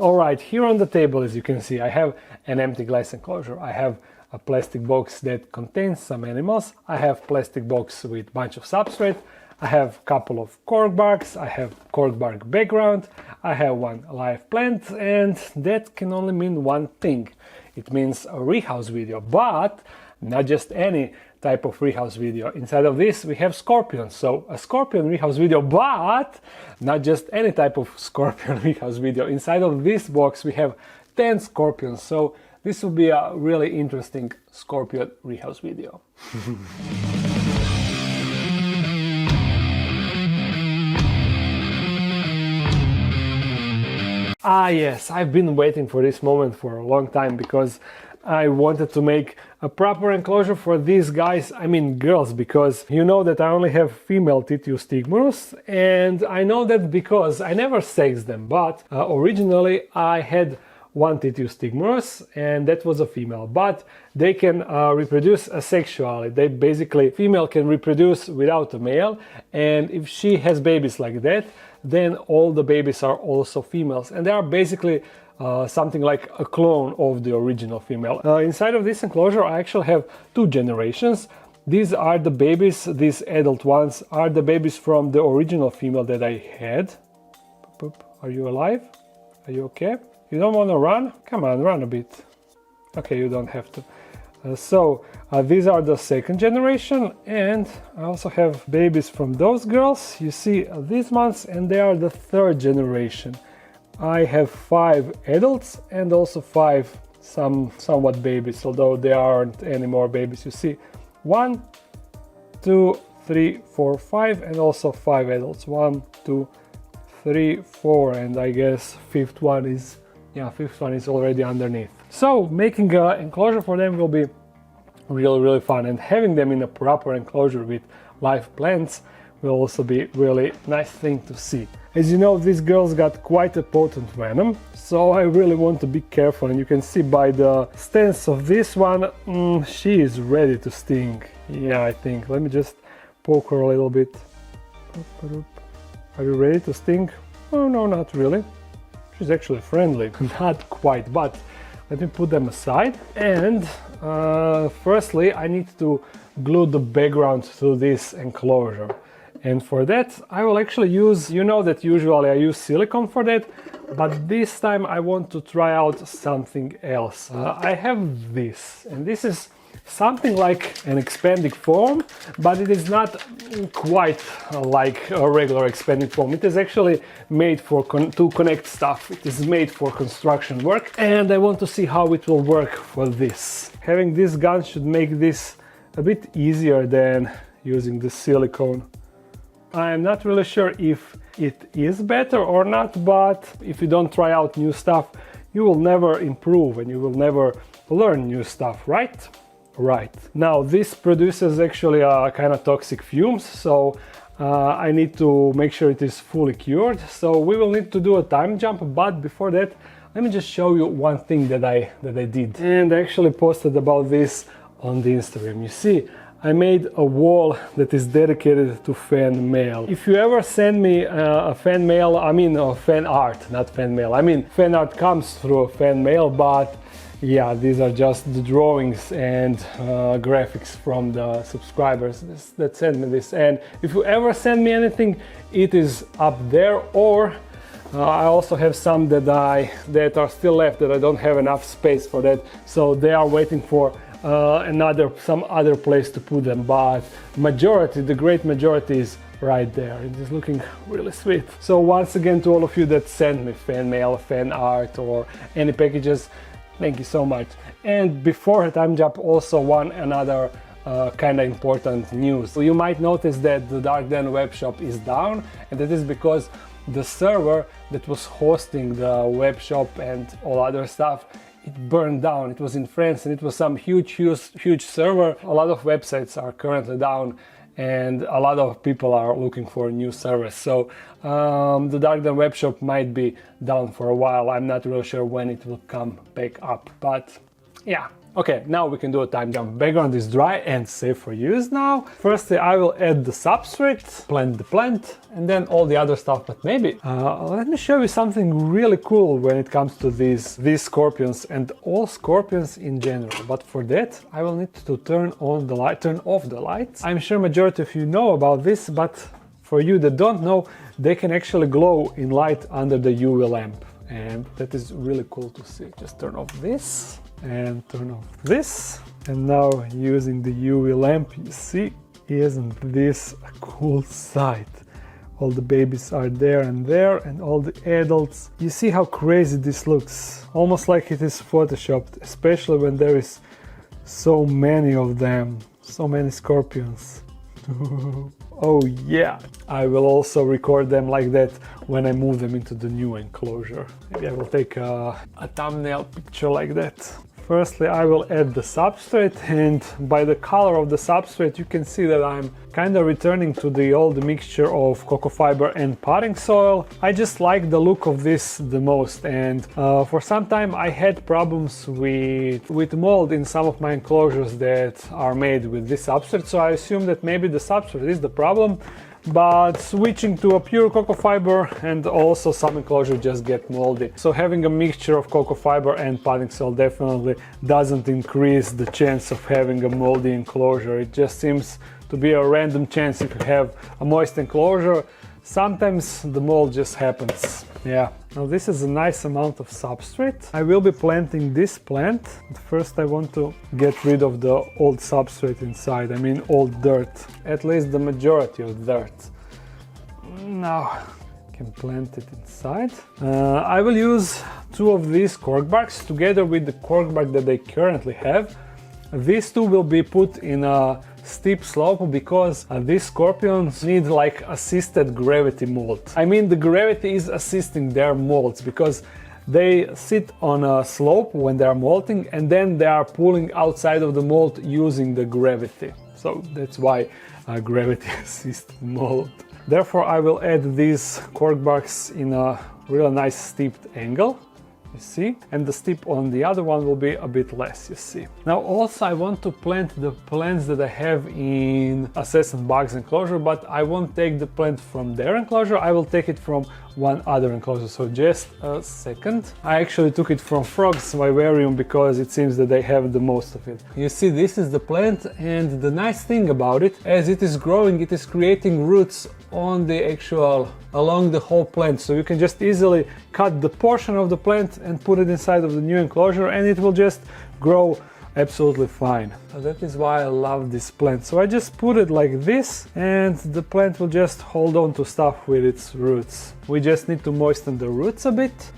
Alright, here on the table, as you can see, I have an empty glass enclosure. I have a plastic box that contains some animals. I have plastic box with bunch of substrate. I have a couple of cork barks. I have cork bark background. I have one live plant, and that can only mean one thing. It means a rehouse video, but not just any type of rehouse video. Inside of this we have scorpions, so a scorpion rehouse video, but not just any type of scorpion rehouse video. Inside of this box we have 10 scorpions, so this will be a really interesting scorpion rehouse video. Ah yes, I've been waiting for this moment for a long time, because I wanted to make a proper enclosure for these guys, I mean girls, because you know that I only have female tityus stigmurus, and I know that because I never sexed them, but originally I had one tityus stigmurus, and that was a female, but they can reproduce asexually. They basically, female can reproduce without a male, and if she has babies like that, then all the babies are also females, and they are basically something like a clone of the original female. Inside of this enclosure I actually have two generations. These are the babies, these adult ones are the babies from the original female that I had. Are you alive? Are you okay? You don't want to run? Come on, run a bit. Okay, you don't have to. These are the second generation, and I also have babies from those girls. You see these ones, and they are the third generation. I have 5 adults and also 5 somewhat babies, although there aren't any more babies. You see 1, 2, 3, 4, 5, and also 5 adults. 1, 2, 3, 4, and I guess fifth one is already underneath. So making an enclosure for them will be really fun, and having them in a proper enclosure with live plants will also be really nice thing to see. As you know, these girls got quite a potent venom, so I really want to be careful, and you can see by the stance of this one, she is ready to sting. Yeah, I think. Let me just poke her a little bit. Are you ready to sting? Oh no, not really. She's actually friendly. Not quite, but let me put them aside. And firstly, I need to glue the background to this enclosure. And for that, I will actually use, you know that usually I use silicone for that, but this time I want to try out something else. I have this, and this is something like an expanding foam, but it is not quite like a regular expanding foam. It is actually made for to connect stuff. It is made for construction work, and I want to see how it will work for this. Having this gun should make this a bit easier than using the silicone. I'm not really sure if it is better or not, but if you don't try out new stuff, you will never improve and you will never learn new stuff, right? Right. Now this produces actually a kind of toxic fumes, so I need to make sure it is fully cured. So we will need to do a time jump, but before that, let me just show you one thing that I did. And I actually posted about this on the Instagram. You see, I made a wall that is dedicated to fan mail. If you ever send me a fan mail, I mean fan art, not fan mail. I mean fan art comes through a fan mail, but yeah, these are just the drawings and graphics from the subscribers that send me this. And if you ever send me anything, it is up there, or I also have some that are still left that I don't have enough space for that, so they are waiting for some other place to put them, but the great majority is right there. It is looking really sweet. So once again, to all of you that send me fan mail, fan art, or any packages, thank you so much. And before time jump, also another kind of important news. So you might notice that the Dark Den webshop is down, and that is because the server that was hosting the webshop and all other stuff, it burned down. It was in France, and it was some huge server. A lot of websites are currently down, and a lot of people are looking for new servers. So the Dark Den webshop might be down for a while. I'm not really sure when it will come back up, but Yeah. Okay, now we can do a time jump. Background is dry and safe for use now. Firstly, I will add the substrate, plant the plant, and then all the other stuff. But maybe let me show you something really cool when it comes to these scorpions and all scorpions in general. But for that, I will need to turn off the lights. I'm sure majority of you know about this, but for you that don't know, they can actually glow in light under the UV lamp, and that is really cool to see. Just turn off this and turn off this, and now using the UV lamp, you see, isn't this a cool sight? All the babies are there, and all the adults. You see how crazy this looks, almost like it is photoshopped, especially when there is so many of them, so many scorpions. Oh yeah, I will also record them like that when I move them into the new enclosure. Maybe I will take a thumbnail picture like that. Firstly, I will add the substrate, and by the color of the substrate you can see that I'm kind of returning to the old mixture of cocoa fiber and potting soil. I just like the look of this the most, and for some time I had problems with mold in some of my enclosures that are made with this substrate, so I assume that maybe the substrate is the problem. But switching to a pure cocoa fiber, and also some enclosures just get moldy. So having a mixture of cocoa fiber and potting soil definitely doesn't increase the chance of having a moldy enclosure. It just seems to be a random chance. If you have a moist enclosure, sometimes the mold just happens. Yeah, now this is a nice amount of substrate. I will be planting this plant, but first I want to get rid of the old substrate inside, I mean old dirt, at least the majority of dirt. Now I can plant it inside. I will use 2 of these cork barks together with the cork bark that I currently have. These 2 will be put in a steep slope because these scorpions need like assisted gravity mold. I mean, the gravity is assisting their molds because they sit on a slope when they are molting, and then they are pulling outside of the mold using the gravity. So that's why gravity assisted mold. Therefore, I will add these cork barks in a really nice steeped angle. You see, and the steep on the other one will be a bit less, you see. Now also I want to plant the plants that I have in Assess and Bugs enclosure, but I won't take the plant from their enclosure, I will take it from one other enclosure. So just a second. I actually took it from Frogs Vivarium because it seems that they have the most of it. You see, this is the plant, and the nice thing about it, as it is growing, it is creating roots on the along the whole plant, so you can just easily cut the portion of the plant and put it inside of the new enclosure, and it will just grow absolutely fine. So that is why I love this plant. So I just put it like this, and the plant will just hold on to stuff with its roots. We just need to moisten the roots a bit,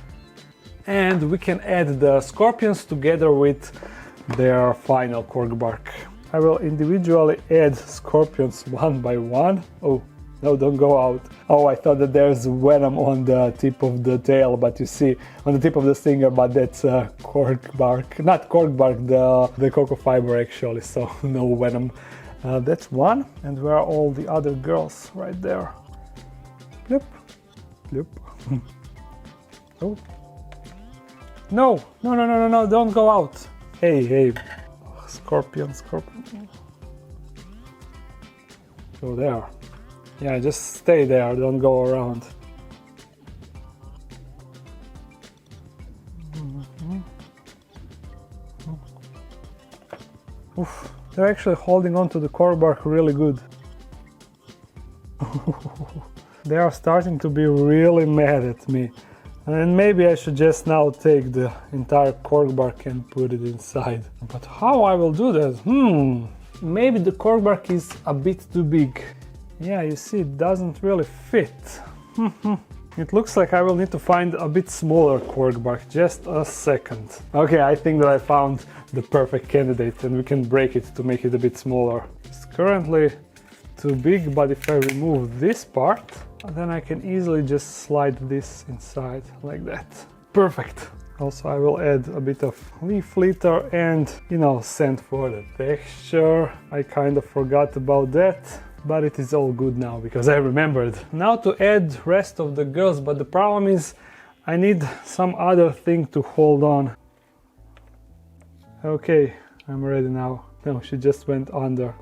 and we can add the scorpions together with their final cork bark. I will individually add scorpions one by one. Oh, no, don't go out. Oh, I thought that there's venom on the tip of the tail, but you see, on the tip of the stinger, but that's cork bark. Not cork bark, the cocoa fiber actually, so no venom. That's one, and where are all the other girls? Right there. Bloop, bloop. Oh. No, no, no, no, no, no, don't go out. Hey, hey. Oh, scorpion, scorpion. Go there. Yeah, just stay there, don't go around. Oof, they're actually holding on to the cork bark really good. They are starting to be really mad at me. And maybe I should just now take the entire cork bark and put it inside. But how I will do that? Maybe the cork bark is a bit too big. Yeah, you see, it doesn't really fit. It looks like I will need to find a bit smaller cork bark. Just a second. Okay, I think that I found the perfect candidate, and we can break it to make it a bit smaller. It's currently too big, but if I remove this part, then I can easily just slide this inside like that. Perfect. Also, I will add a bit of leaf litter and, you know, sand for the texture. I kind of forgot about that. But it is all good now because I remembered. Now to add rest of the girls, but the problem is I need some other thing to hold on. Okay, I'm ready now. No, she just went under.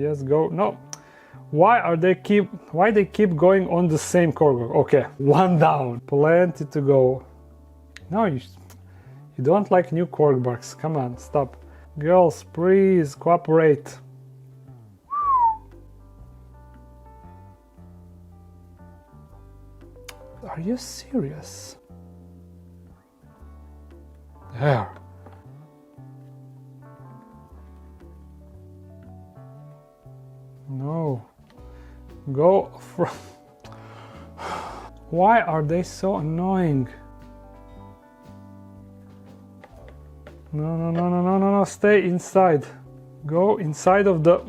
Yes, go. No. Why they keep going on the same cork? Okay, one down. Plenty to go. No, you don't like new cork barks. Come on, stop. Girls, please cooperate. Are you serious? There. No. Go from... Why are they so annoying? No, stay inside. Go inside of the...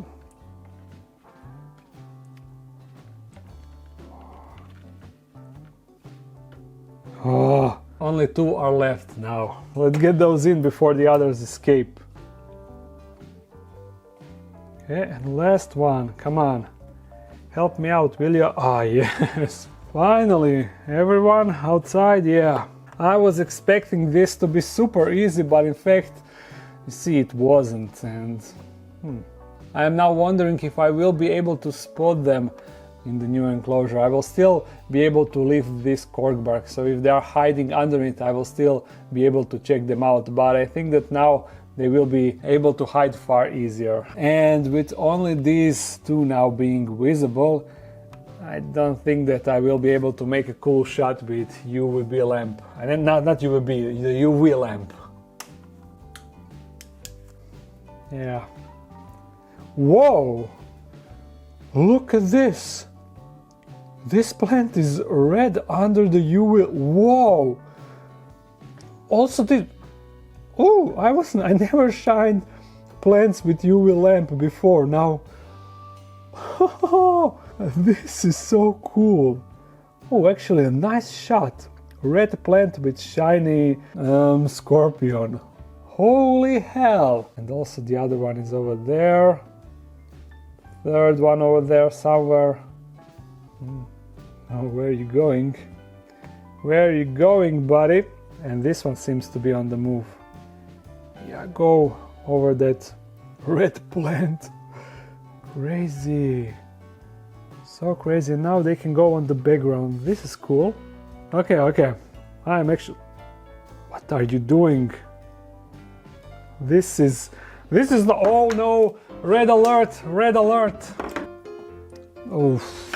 Oh, only 2 are left now. Let's get those in before the others escape. Okay, and last one, come on. Help me out, will you? Ah, yes. Finally, everyone outside, yeah. I was expecting this to be super easy, but in fact, you see, it wasn't. And I am now wondering if I will be able to spot them in the new enclosure. I will still be able to lift this cork bark, so if they are hiding underneath, I will still be able to check them out. But I think that now they will be able to hide far easier. And with only these 2 now being visible, I don't think that I will be able to make a cool shot with UVB lamp. And then not UVB, the UV lamp. Yeah. Whoa! Look at this! This plant is red under the UV. Whoa! Also this... Oh, I never shined plants with UV lamp before. Now... This is so cool. Oh, actually a nice shot. Red plant with shiny scorpion. Holy hell! And also the other one is over there. Third one over there somewhere. Oh, where are you going? Where are you going, buddy? And this one seems to be on the move. Yeah, go over that red plant. Crazy. So crazy. Now they can go on the background. This is cool. Okay. I'm actually... What are you doing? This is the... Oh no! Red alert! Red alert! Oof.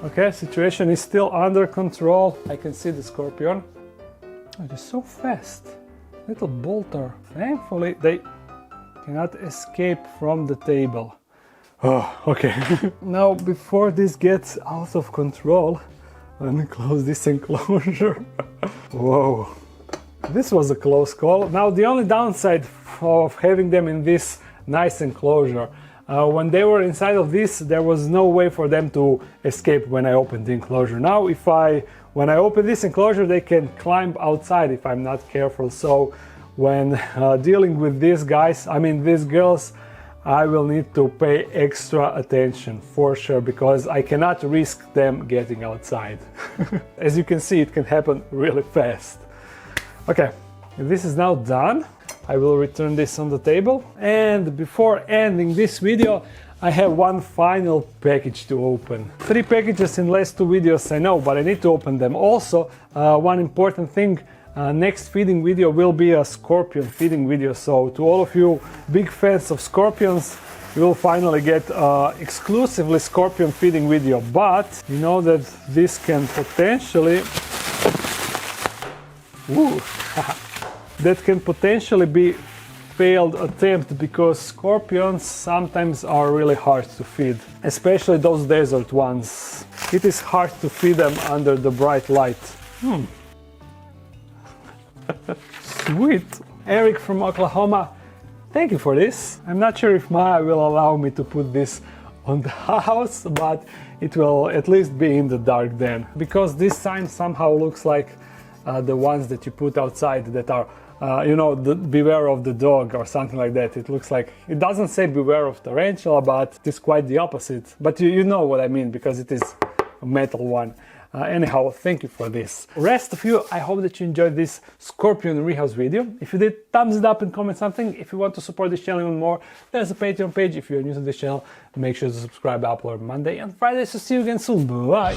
Okay, situation is still under control. I can see the scorpion. Oh, they're so fast. Little bolter. Thankfully, they cannot escape from the table. Oh, okay. Now, before this gets out of control, let me close this enclosure. Whoa. This was a close call. Now, the only downside of having them in this nice enclosure, when they were inside of this, there was no way for them to escape when I opened the enclosure. Now, when I open this enclosure, they can climb outside if I'm not careful. So when dealing with these guys, these girls, I will need to pay extra attention for sure, because I cannot risk them getting outside. As you can see, it can happen really fast. Okay, this is now done. I will return this on the table. And before ending this video, I have one final package to open. 3 packages in last 2 videos, I know, but I need to open them. Also, one important thing, next feeding video will be a scorpion feeding video. So to all of you big fans of scorpions, you will finally get exclusively scorpion feeding video. But you know that this can potentially... that can potentially be failed attempt, because scorpions sometimes are really hard to feed, especially those desert ones. It is hard to feed them under the bright light. Sweet. Eric from Oklahoma, thank you for this. I'm not sure if Maya will allow me to put this on the house, but it will at least be in the dark then, because this sign somehow looks like the ones that you put outside that are beware of the dog or something like that. It looks like, it doesn't say beware of tarantula, but it is quite the opposite. But you know what I mean, because it is metal one. Anyhow, thank you for this. Rest of you, I hope that you enjoyed this Scorpion rehouse video. If you did, thumbs it up and comment something. If you want to support this channel even more, there's a Patreon page. If you're new to this channel, make sure to subscribe. I upload Monday and Friday, so see you again soon. Bye!